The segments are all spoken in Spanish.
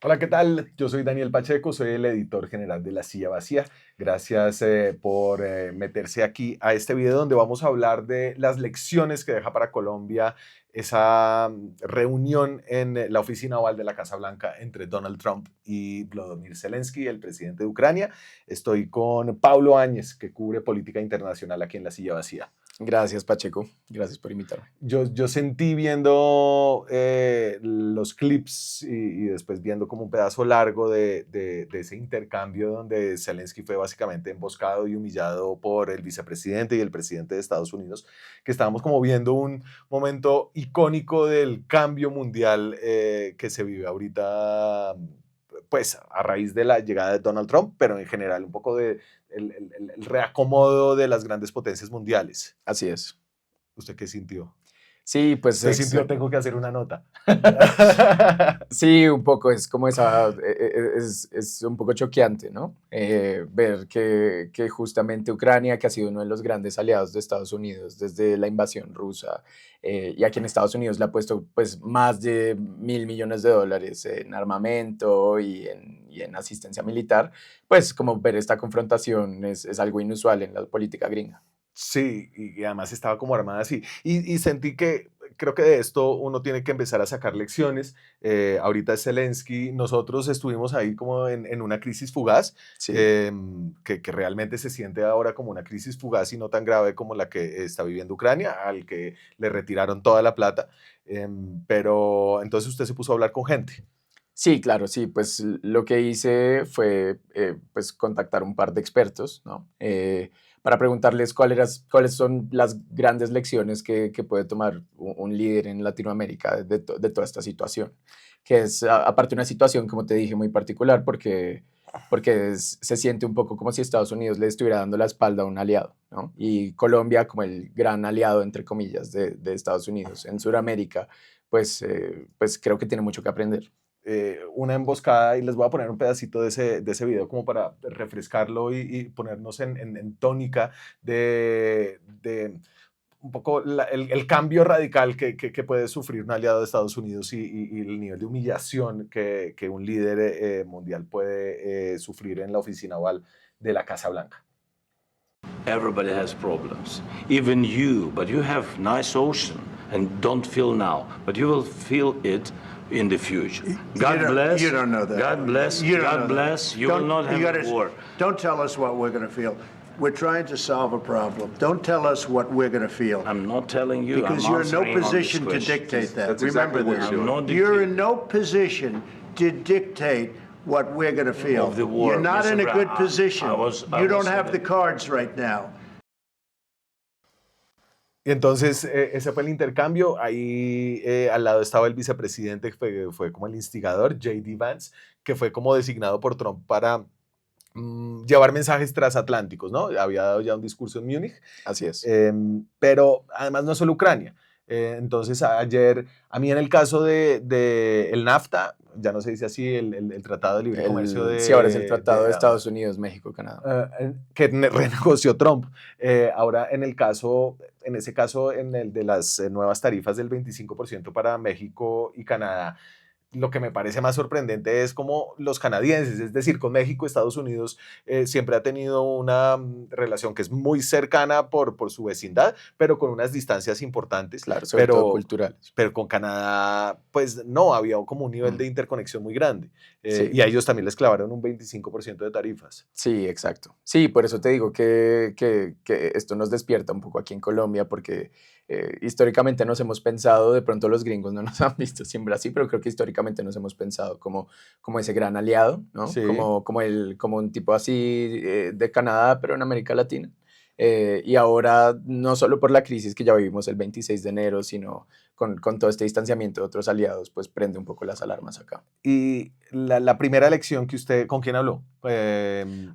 Hola, ¿qué tal? Yo soy Daniel Pacheco, soy el editor general de La Silla Vacía. Gracias por meterse aquí a este video donde vamos a hablar de las lecciones que deja para Colombia esa reunión en la oficina oval de la Casa Blanca entre Donald Trump y Volodymyr Zelensky, el presidente de Ucrania. Estoy con Pablo Áñez, que cubre política internacional aquí en La Silla Vacía. Gracias, Pacheco. Gracias por invitarme. Yo sentí viendo los clips y después viendo como un pedazo largo de ese intercambio donde Zelensky fue básicamente emboscado y humillado por el vicepresidente y el presidente de Estados Unidos, que estábamos como viendo un momento icónico del cambio mundial que se vive ahorita, pues a raíz de la llegada de Donald Trump, pero en general un poco de el reacomodo de las grandes potencias mundiales. Así es. ¿Usted qué sintió? Sí, pues Usted sintió, tengo que hacer una nota. sí, un poco, es como es un poco choqueante, ¿no? Ver que justamente Ucrania, que ha sido uno de los grandes aliados de Estados Unidos desde la invasión rusa, y a quien Estados Unidos le ha puesto pues más de $1.000 millones en armamento y en asistencia militar, pues como ver esta confrontación es algo inusual en la política gringa. Sí, y además estaba como armada así. Y sentí que creo que de esto uno tiene que empezar a sacar lecciones. Ahorita es Zelensky, nosotros estuvimos ahí como en una crisis fugaz, Sí. que realmente se siente ahora como una crisis fugaz y no tan grave como la que está viviendo Ucrania, al que le retiraron toda la plata. Pero entonces usted se puso a hablar con gente. Sí, claro, sí, pues lo que hice fue pues contactar un par de expertos, ¿no? Para preguntarles cuáles son las grandes lecciones que puede tomar un líder en Latinoamérica de toda esta situación, que es aparte una situación, como te dije, muy particular porque se siente un poco como si Estados Unidos le estuviera dando la espalda a un aliado, ¿no? Y Colombia como el gran aliado, entre comillas, de Estados Unidos en Sudamérica, pues creo que tiene mucho que aprender. Una emboscada y les voy a poner un pedacito de ese video como para refrescarlo y ponernos en tónica de un poco el cambio radical que puede sufrir un aliado de Estados Unidos y el nivel de humillación que un líder mundial puede sufrir en la oficina oval de la Casa Blanca. Everybody has problems, even you, but you have nice ocean and don't feel now, but you will feel it in the future. God bless. You don't know that. God bless. You don't know God that. bless. You will not have a war. Don't tell us what we're going to feel. We're trying to solve a problem. Don't tell us what we're going to feel. I'm not telling you. Because I'm you're in no answering on this position to question. dictate that. That's Remember exactly what this. you're doing. You're in no position to dictate what we're going to feel. Of the war, You're not Mr. in a Brown. good position. I You don't was have in the it. cards right now. Y entonces ese fue el intercambio. Ahí al lado estaba el vicepresidente, que fue como el instigador, J.D. Vance, que fue como designado por Trump para llevar mensajes transatlánticos, ¿no? Había dado ya un discurso en Múnich, Así es. pero además no es solo Ucrania. Entonces ayer, a mí en el caso de el NAFTA, ya no se dice así, el Tratado de Libre Comercio Sí, ahora es el Tratado de Estados Unidos, México, Canadá. que renegoció Trump. Ahora, en ese caso, en el de las nuevas tarifas del 25% para México y Canadá, lo que me parece más sorprendente es como los canadienses, es decir, con México, Estados Unidos siempre ha tenido una relación que es muy cercana por su vecindad, pero con unas distancias importantes. Claro, sobre todo pero, culturales. pero con Canadá, pues no, había como un nivel Mm, de interconexión muy grande. sí. Y a ellos también les clavaron un 25% de tarifas. Sí, exacto. Sí, por eso te digo que esto nos despierta un poco aquí en Colombia, porque históricamente nos hemos pensado, de pronto los gringos no nos han visto siempre así, pero creo que históricamente nos hemos pensado como ese gran aliado, ¿no? Sí. Como un tipo así de Canadá, pero en América Latina. Y ahora, no solo por la crisis que ya vivimos el 26 de enero, sino con todo este distanciamiento de otros aliados, pues prende un poco las alarmas acá. Y la primera lección que usted, ¿con quién habló?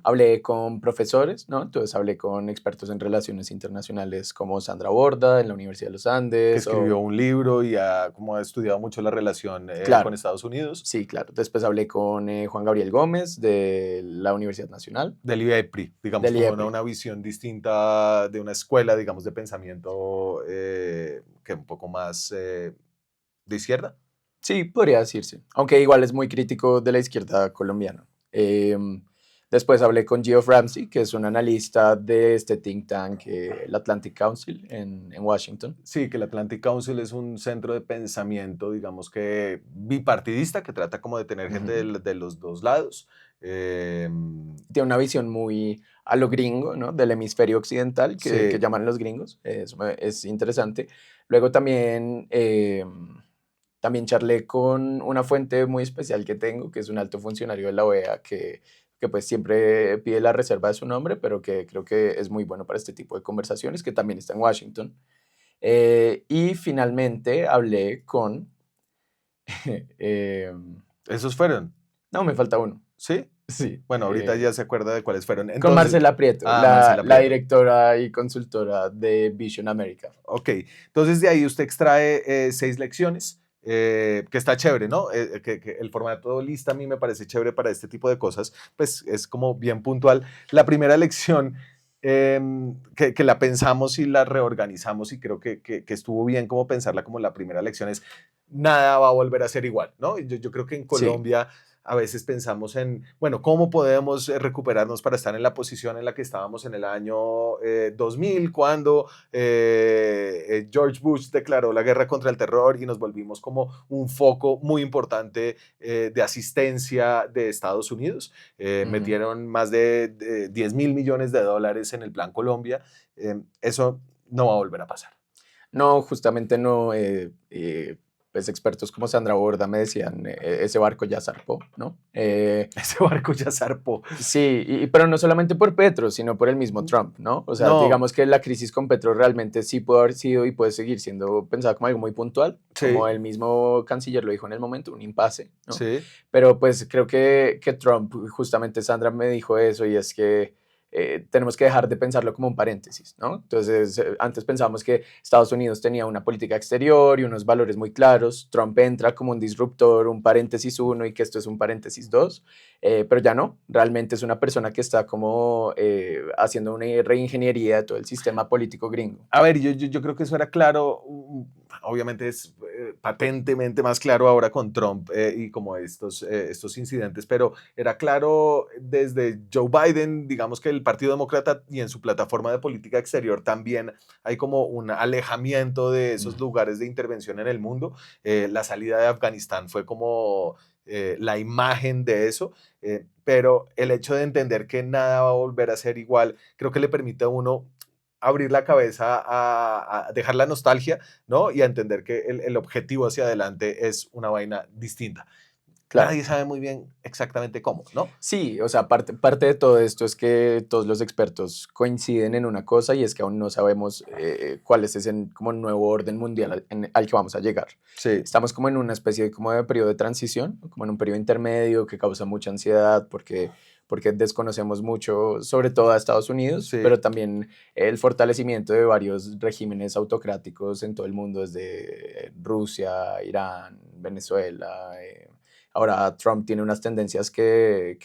Hablé con profesores, ¿no? Entonces hablé con expertos en relaciones internacionales como Sandra Borda en la Universidad de los Que Andes. escribió un libro y como ha estudiado mucho la relación con Claro, Estados Unidos. sí, claro. Después hablé con Juan Gabriel Gómez de la Universidad Nacional. Del IEPRI, digamos, Del como IEPRI. una visión distinta de una escuela, digamos, de pensamiento que un poco más de izquierda. Sí, podría decirse, aunque igual es muy crítico de la izquierda colombiana. Después hablé con Geoff Ramsey, que es un analista de este think tank, el Atlantic Council en Washington. Sí, que el Atlantic Council es un centro de pensamiento, digamos que bipartidista, que trata como de tener gente de los dos lados. Tiene una visión muy a lo gringo, ¿no? Del hemisferio occidental, que Sí. llaman los gringos. Es interesante. Luego también charlé con una fuente muy especial que tengo, que es un alto funcionario de la OEA, que pues siempre pide la reserva de su nombre, pero que creo que es muy bueno para este tipo de conversaciones, que también está en Washington. Y finalmente hablé con... Esos fueron, no, me falta uno. ¿sí? Sí. Bueno, ahorita ya se acuerda de cuáles fueron. Con Entonces, Marcela Prieto, Marcela la Prieto. directora y consultora de Vision America. Ok, entonces de ahí usted extrae 6 lecciones, que está chévere, ¿no? Que el formato lista a mí me parece chévere para este tipo de cosas, pues es como bien puntual. La primera lección, que la pensamos y la reorganizamos y creo que estuvo bien como pensarla como la primera lección es, nada va a volver a ser igual, ¿no? Yo creo que en Sí. Colombia a veces pensamos en, bueno, ¿cómo podemos recuperarnos para estar en la posición en la que estábamos en el año 2000, cuando George Bush declaró la guerra contra el terror y nos volvimos como un foco muy importante de asistencia de Estados Unidos? Metieron más de 10.000 millones de dólares en el Plan Colombia. Eso no va a volver a pasar. No, justamente no. Pues expertos como Sandra Borda me decían, ese barco ya zarpó, ¿no? Ese barco ya zarpó. Sí, pero no solamente por Petro, sino por el mismo Trump, ¿no? O sea, No, digamos que la crisis con Petro realmente sí puede haber sido y puede seguir siendo pensada como algo muy puntual, como sí, el mismo canciller lo dijo en el momento, un impasse, ¿no? sí. Pero pues creo que Trump, justamente Sandra me dijo eso y es que tenemos que dejar de pensarlo como un paréntesis, ¿no? Entonces, antes pensábamos que Estados Unidos tenía una política exterior y unos valores muy claros, Trump entra como un disruptor, un paréntesis uno y que esto es un paréntesis dos. Pero ya no, realmente es una persona que está como haciendo una reingeniería de todo el sistema político gringo. A ver, yo creo que eso era claro, obviamente es patentemente más claro ahora con Trump y como estos incidentes, pero era claro desde Joe Biden, digamos que el Partido Demócrata y en su plataforma de política exterior también hay como un alejamiento de esos lugares de intervención en el mundo. La salida de Afganistán fue como la imagen de eso, pero el hecho de entender que nada va a volver a ser igual, creo que le permite a uno abrir la cabeza a dejar la nostalgia, ¿no? Y a entender que el objetivo hacia adelante es una vaina distinta. Claro. Nadie sabe muy bien exactamente cómo, ¿no? Sí, o sea, parte de todo esto es que todos los expertos coinciden en una cosa y es que aún no sabemos cuál es ese como nuevo orden mundial al que vamos a llegar. Sí. Estamos como en una especie de, como de periodo de transición, como en un periodo intermedio que causa mucha ansiedad porque desconocemos mucho, sobre todo a Estados Unidos, Sí. pero también el fortalecimiento de varios regímenes autocráticos en todo el mundo, desde Rusia, Irán, Venezuela. Ahora Trump tiene unas tendencias que,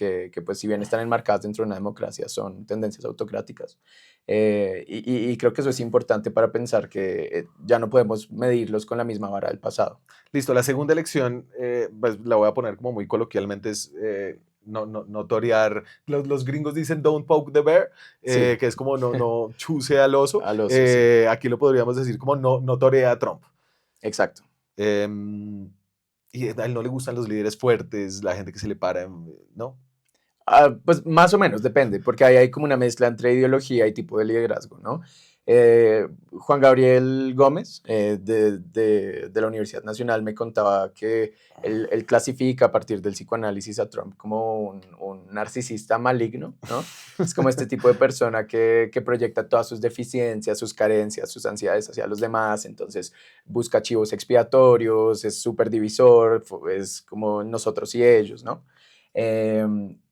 pues si bien están enmarcadas dentro de una democracia, son tendencias autocráticas. Y creo que eso es importante para pensar que ya no podemos medirlos con la misma vara del pasado. Listo, la segunda elección, pues la voy a poner como muy coloquialmente, es no torear. Los gringos dicen don't poke the bear, Sí, que es como no chuse al oso. al oso, sí, Aquí lo podríamos decir como no torea a Trump. exacto. Em, y a él no le gustan los líderes fuertes, la gente que se le para, ¿no? Pues más o menos, depende, porque ahí hay como una mezcla entre ideología y tipo de liderazgo, ¿no? Juan Gabriel Gómez, de la Universidad Nacional, me contaba que él clasifica a partir del psicoanálisis a Trump como un narcisista maligno, ¿no? Es como este tipo de persona que proyecta todas sus deficiencias, sus carencias, sus ansiedades hacia los demás, entonces busca chivos expiatorios, es súper divisor, es como nosotros y ellos, ¿no?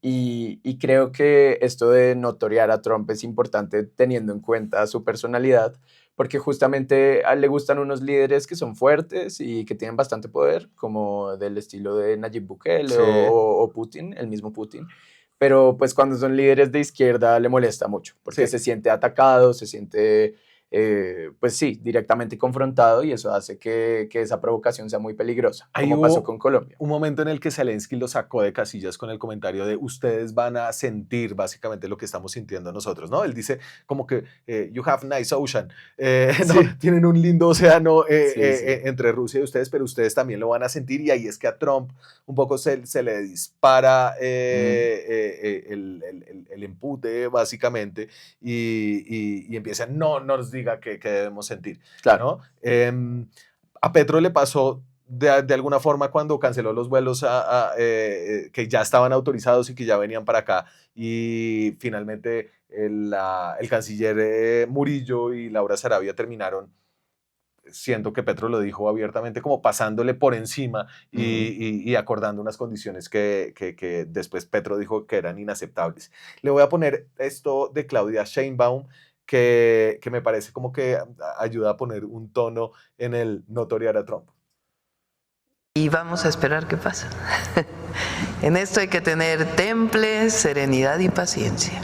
Y creo que esto de no torear a Trump es importante teniendo en cuenta su personalidad, porque justamente a él le gustan unos líderes que son fuertes y que tienen bastante poder, como del estilo de Nayib Bukele Sí. o Putin, el mismo Putin. Pero pues cuando son líderes de izquierda le molesta mucho, porque Sí. se siente atacado, se siente pues sí, directamente confrontado y eso hace que esa provocación sea muy peligrosa, Ahí como pasó hubo con Colombia. un momento en el que Zelensky lo sacó de casillas con el comentario de ustedes van a sentir básicamente lo que estamos sintiendo nosotros, ¿no? Él dice como que you have nice ocean, ¿no? Sí, Tienen un lindo océano sí, sí. entre Rusia y ustedes, pero ustedes también lo van a sentir y ahí es que a Trump un poco se le dispara Mm, el empute básicamente y empieza, no nos diga que debemos sentir, claro. ¿no? A Petro le pasó de alguna forma cuando canceló los vuelos que ya estaban autorizados y que ya venían para acá y finalmente el canciller Murillo y Laura Sarabia terminaron, siento que Petro lo dijo abiertamente, como pasándole por encima Ujú. y acordando unas condiciones que después Petro dijo que eran inaceptables. Le voy a poner esto de Claudia Sheinbaum, que me parece como que ayuda a poner un tono en el no torear a Trump. Y vamos a esperar qué pasa. En esto hay que tener temple, serenidad y paciencia.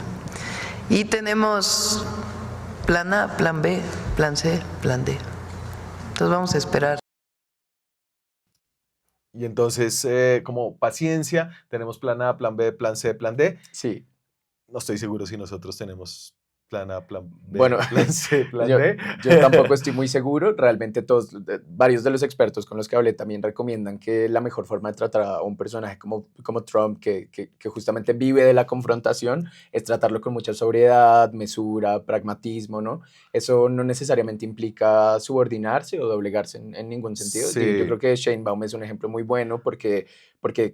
Y tenemos plan A, plan B, plan C, plan D. Entonces vamos a esperar. Y entonces, como paciencia, tenemos plan A, plan B, plan C, plan D. Sí. No estoy seguro si nosotros tenemos plan A, plan B, Bueno, plan C, plan yo, D. yo tampoco estoy muy seguro. Realmente varios de los expertos con los que hablé también recomiendan que la mejor forma de tratar a un personaje como Trump, que justamente vive de la confrontación, es tratarlo con mucha sobriedad, mesura, pragmatismo, ¿no? Eso no necesariamente implica subordinarse o doblegarse en ningún sentido. Yo creo Sí, que Sheinbaum es un ejemplo muy bueno porque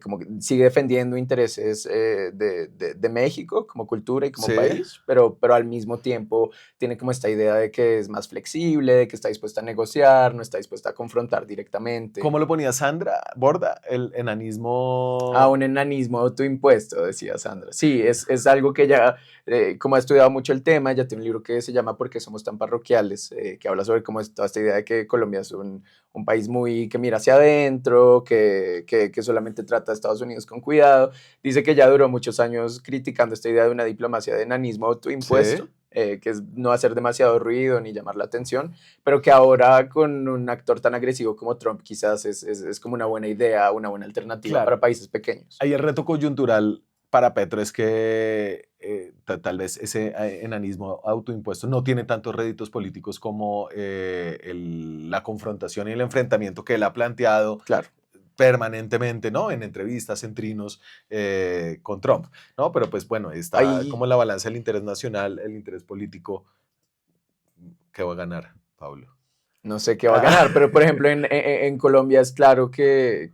como que sigue defendiendo intereses de México como cultura y como sí. país, pero al mismo tiempo tiene como esta idea de que es más flexible, de que está dispuesta a negociar, no está dispuesta a confrontar directamente. ¿Cómo lo ponía Sandra Borda? El A enanismo. un enanismo autoimpuesto, decía Sandra. Sí, es algo que ella, como ha estudiado mucho el tema, ella tiene un libro que se llama ¿Por qué somos tan parroquiales? Que habla sobre cómo es toda esta idea de que Colombia es un país muy que mira hacia adentro, que solamente trata a Estados Unidos con cuidado. Dice que ya duró muchos años criticando esta idea de una diplomacia de enanismo Sí. autoimpuesto, que es no hacer demasiado ruido ni llamar la atención, pero que ahora con un actor tan agresivo como Trump quizás es como una buena idea, una buena alternativa Claro. para países pequeños. Ahí el reto coyuntural para Petro es que tal vez ese enanismo autoimpuesto no tiene tantos réditos políticos como la confrontación y el enfrentamiento que él ha planteado Claro. permanentemente, ¿no? En entrevistas, en trinos con Trump, ¿no? Pero pues bueno, está Ahí como en la balanza el interés nacional, el interés político que va a ganar, Pablo. no sé qué va a ganar, pero por ejemplo en Colombia es claro que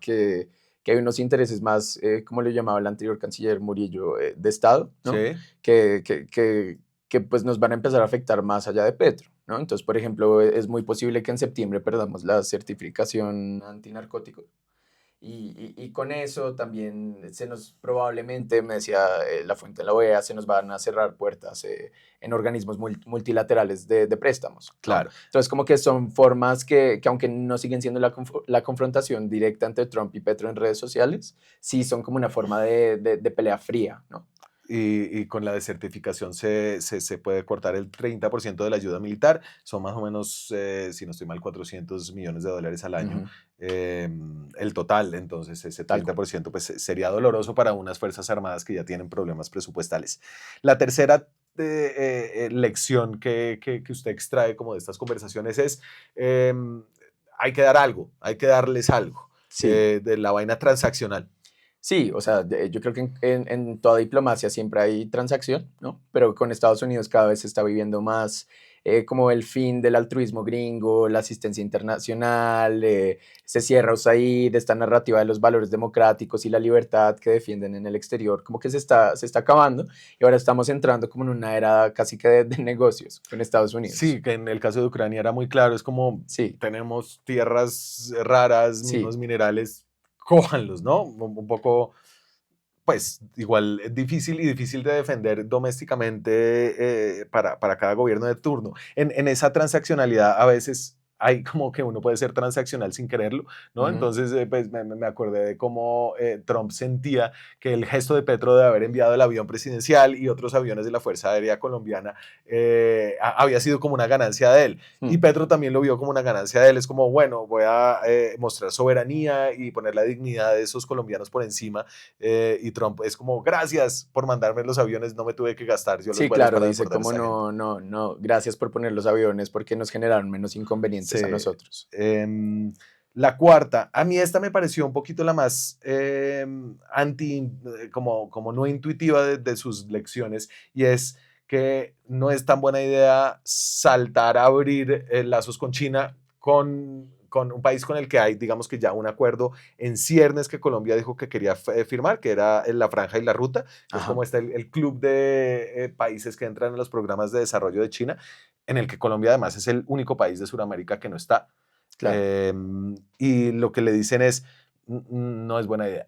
hay unos intereses más, como le llamaba el anterior canciller Murillo, de Estado, ¿no? Sí, Que, que, que, que pues nos van a empezar a afectar más allá de Petro, ¿no? Entonces, por ejemplo, es muy posible que en septiembre perdamos la certificación antinarcótico. Y con eso también probablemente, me decía la fuente de la OEA, se nos van a cerrar puertas en organismos multilaterales de préstamos, ¿no? claro. Entonces, como que son formas que aunque no siguen siendo la confrontación directa entre Trump y Petro en redes sociales, sí son como una forma de pelea fría, ¿no? Y con la desertificación se puede cortar el 30% de la ayuda militar. Son más o menos, si no estoy mal, $400 millones al año. Ujú, El total, entonces ese tal cual. 30% pues, sería doloroso para unas Fuerzas Armadas que ya tienen problemas presupuestales. La tercera lección que usted extrae como de estas conversaciones es, hay que dar algo, hay que darles algo Sí. de la vaina transaccional. Sí, o sea, yo creo que en toda diplomacia siempre hay transacción, ¿no? Pero con Estados Unidos cada vez se está viviendo más como el fin del altruismo gringo, la asistencia internacional, se cierra USAID, esta narrativa de los valores democráticos y la libertad que defienden en el exterior, como que se está acabando y ahora estamos entrando como en una era casi que de negocios con Estados Unidos. Sí, que en el caso de Ucrania era muy claro, es como Sí, tenemos tierras raras, sí, mismos minerales, cójanlos, ¿no? Un poco, pues igual es difícil y difícil de defender domésticamente para cada gobierno de turno. En esa transaccionalidad a veces hay como que uno puede ser transaccional sin quererlo, ¿no? Entonces, pues me acordé de cómo Trump sentía que el gesto de Petro de haber enviado el avión presidencial y otros aviones de la Fuerza Aérea Colombiana había sido como una ganancia de él. Y Petro también lo vio como una ganancia de él. Es como, bueno, voy a mostrar soberanía y poner la dignidad de esos colombianos por encima. Y Trump es como, gracias por mandarme los aviones, no me tuve que gastar yo los Sí, vuelos claro, para dice deportar a como esta gente. no, gracias por poner los aviones porque nos generaron menos inconvenientes a Sí. nosotros. La cuarta, a mí esta me pareció un poquito la más como no intuitiva de sus lecciones, y es que no es tan buena idea saltar a abrir lazos con China, con un país con el que hay, digamos que ya un acuerdo en ciernes que Colombia dijo que quería firmar, que era la Franja y la Ruta, que es Ajá. como está el club de países que entran en los programas de desarrollo de China, en el que Colombia además es el único país de Sudamérica que no está. Claro. Y lo que le dicen es, no es buena idea.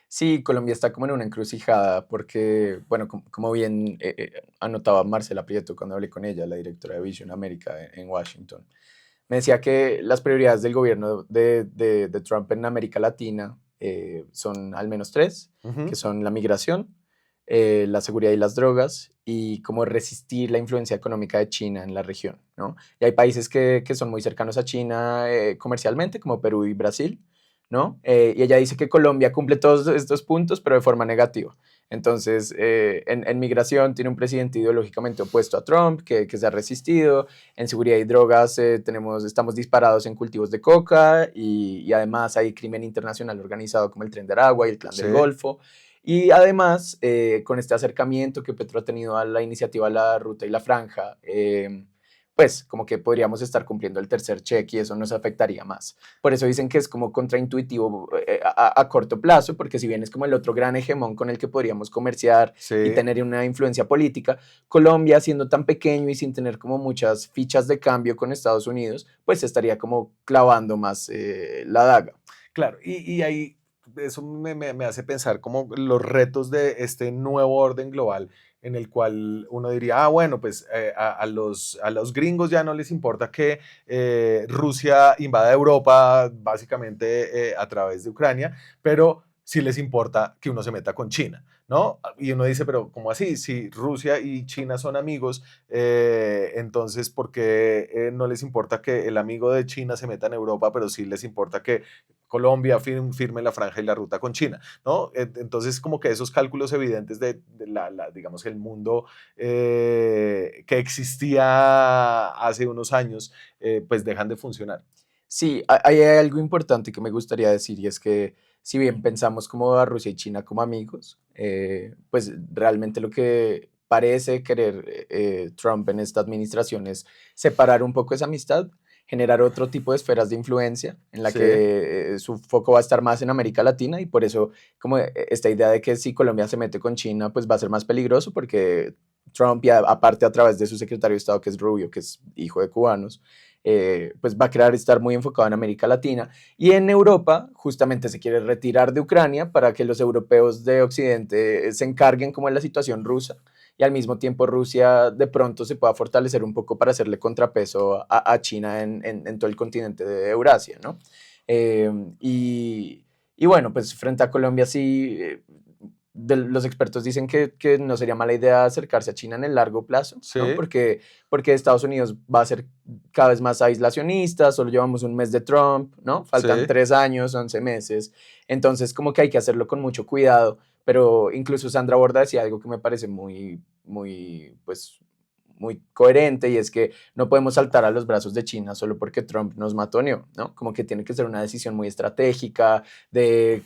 Sí, Colombia está como en una encrucijada porque, bueno, como bien anotaba Marcela Prieto cuando hablé con ella, la directora de Vision América en Washington, me decía que las prioridades del gobierno de Trump en América Latina son al menos tres, que son la migración, la seguridad y las drogas, y cómo resistir la influencia económica de China en la región, ¿no? Y hay países que son muy cercanos a China comercialmente, como Perú y Brasil, ¿no? Y ella dice que Colombia cumple todos estos puntos, pero de forma negativa. Entonces, en migración tiene un presidente ideológicamente opuesto a Trump, que se ha resistido. En seguridad y drogas estamos disparados en cultivos de coca y además hay crimen internacional organizado como el Tren de Aragua y el Clan Sí. del Golfo. Y además, con este acercamiento que Petro ha tenido a la iniciativa La Ruta y la Franja, pues como que podríamos estar cumpliendo el tercer check y eso nos afectaría más. Por eso dicen que es como contraintuitivo a corto plazo, porque si bien es como el otro gran hegemón con el que podríamos comerciar Sí. y tener una influencia política, Colombia, siendo tan pequeño y sin tener como muchas fichas de cambio con Estados Unidos, pues estaría como clavando más la daga. Claro, y ahí eso me hace pensar como los retos de este nuevo orden global en el cual uno diría, bueno, pues a los gringos ya no les importa que Rusia invada Europa básicamente a través de Ucrania, pero sí les importa que uno se meta con China, ¿no? Y uno dice, pero ¿cómo así? Si Rusia y China son amigos, entonces, ¿por qué no les importa que el amigo de China se meta en Europa, pero sí les importa que Colombia firme la franja y la ruta con China, ¿no? Entonces, como que esos cálculos evidentes de digamos, el mundo que existía hace unos años, pues dejan de funcionar. Sí, hay algo importante que me gustaría decir y es que si bien pensamos como a Rusia y China como amigos, pues realmente lo que parece querer Trump en esta administración es separar un poco esa amistad, generar otro tipo de esferas de influencia en la Sí. que su foco va a estar más en América Latina y por eso como esta idea de que si Colombia se mete con China pues va a ser más peligroso porque Trump y aparte a través de su secretario de Estado que es Rubio, que es hijo de cubanos, pues va a querer estar muy enfocado en América Latina y en Europa justamente se quiere retirar de Ucrania para que los europeos de Occidente se encarguen como de la situación rusa y al mismo tiempo Rusia de pronto se pueda fortalecer un poco para hacerle contrapeso a China en todo el continente de Eurasia, ¿no? Eh, y, y bueno, pues frente a Colombia sí, los expertos dicen que no sería mala idea acercarse a China en el largo plazo, Sí. ¿no? Porque Estados Unidos va a ser cada vez más aislacionista, solo llevamos un mes de Trump, ¿no? Faltan Sí. 3 años, 11 meses, entonces como que hay que hacerlo con mucho cuidado, pero incluso Sandra Borda decía algo que me parece pues, muy coherente y es que no podemos saltar a los brazos de China solo porque Trump nos matoneó, ¿no? Como que tiene que ser una decisión muy estratégica de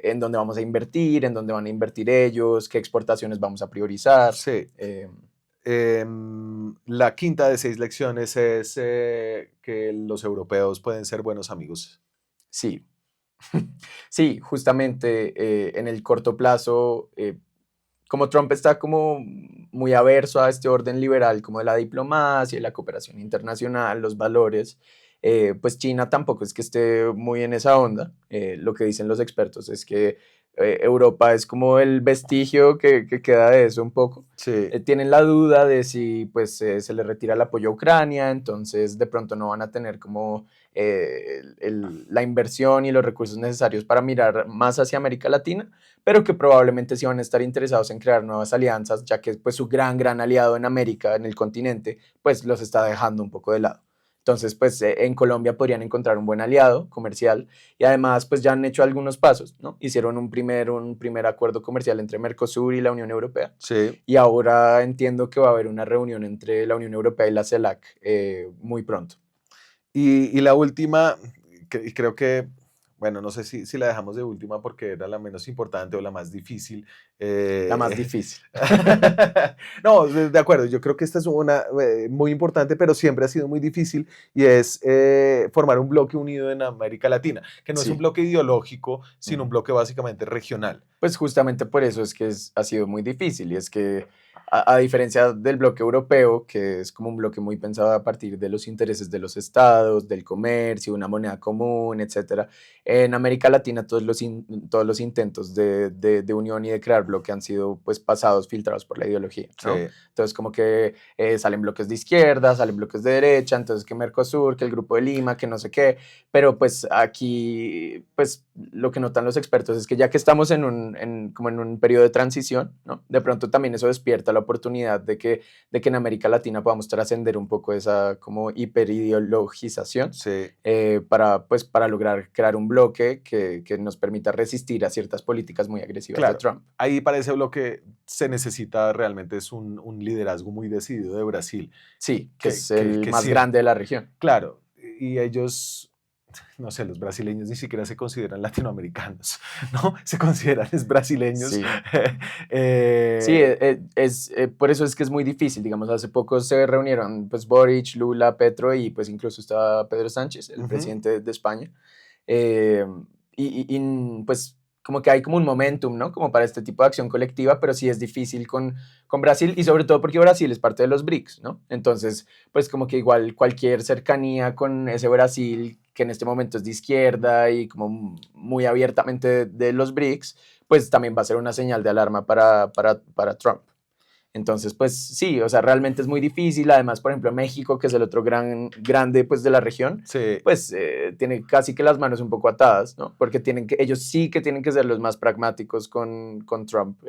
en dónde vamos a invertir, en dónde van a invertir ellos, qué exportaciones vamos a priorizar. Sí. La quinta de 6 lecciones es que los europeos pueden ser buenos amigos. Sí, sí, justamente en el corto plazo, como Trump está como muy averso a este orden liberal, como de la diplomacia, la cooperación internacional, los valores, pues China tampoco es que esté muy en esa onda. Lo que dicen los expertos es que Europa es como el vestigio que queda de eso un poco. Sí. Tienen la duda de si pues se les retira el apoyo a Ucrania, entonces de pronto no van a tener como la inversión y los recursos necesarios para mirar más hacia América Latina, pero que probablemente sí van a estar interesados en crear nuevas alianzas, ya que pues su gran aliado en América, en el continente, pues los está dejando un poco de lado. Entonces, pues en Colombia podrían encontrar un buen aliado comercial y además, pues ya han hecho algunos pasos, ¿no? Hicieron un primer acuerdo comercial entre Mercosur y la Unión Europea Sí. y ahora entiendo que va a haber una reunión entre la Unión Europea y la CELAC muy pronto. Y la última, y creo que, bueno, no sé si la dejamos de última porque era la menos importante o la más difícil. La más difícil. No, de acuerdo, yo creo que esta es una muy importante, pero siempre ha sido muy difícil y es formar un bloque unido en América Latina, que no es Sí. un bloque ideológico, sino un bloque básicamente regional. Pues justamente por eso es que ha sido muy difícil y es que a diferencia del bloque europeo, que es como un bloque muy pensado a partir de los intereses de los estados, del comercio, una moneda común, etcétera, en América Latina todos los intentos de unión y de crear bloque han sido pues pasados, filtrados por la ideología, ¿no? Sí. Entonces como que salen bloques de izquierda, salen bloques de derecha, entonces que Mercosur, que el Grupo de Lima, que no sé qué, pero pues aquí pues lo que notan los expertos es que ya que estamos como en un periodo de transición, ¿no? De pronto también eso despierta la oportunidad de que en América Latina podamos trascender un poco esa como hiperideologización Sí. para lograr crear un bloque que nos permita resistir a ciertas políticas muy agresivas Claro. de Trump. Ahí para ese bloque se necesita realmente es un liderazgo muy decidido de Brasil. Sí, Que- que es el que más sí. grande de la región. Claro, y ellos, no sé, los brasileños ni siquiera se consideran latinoamericanos, ¿no? Se consideran es brasileños. Sí. Eh, Sí, por eso es que es muy difícil, digamos, hace poco se reunieron pues Boric, Lula, Petro y pues incluso está Pedro Sánchez, el Ujú. presidente de España, eh, pues como que hay como un momentum, ¿no? Como para este tipo de acción colectiva, pero sí es difícil con Brasil y sobre todo porque Brasil es parte de los BRICS, ¿no? Entonces, pues como que igual cualquier cercanía con ese Brasil que en este momento es de izquierda y como muy abiertamente de los BRICS, pues también va a ser una señal de alarma para Trump. Entonces, pues sí, o sea, realmente es muy difícil. Además, por ejemplo, México, que es el otro grande pues, de la región, sí, pues tiene casi que las manos un poco atadas, ¿no? Porque ellos sí que tienen que ser los más pragmáticos con Trump,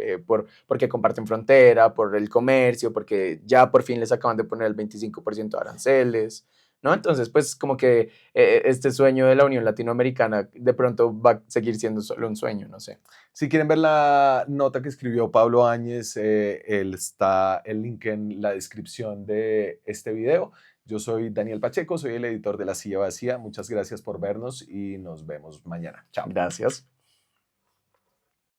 porque comparten frontera, por el comercio, porque ya por fin les acaban de poner el 25% de aranceles, ¿no? Entonces, pues como que este sueño de la Unión Latinoamericana de pronto va a seguir siendo solo un sueño, no sé. si quieren ver la nota que escribió Pablo Áñez, está el link en la descripción de este video. Yo soy Daniel Pacheco, soy el editor de La Silla Vacía. Muchas gracias por vernos y nos vemos mañana. Chao. Gracias.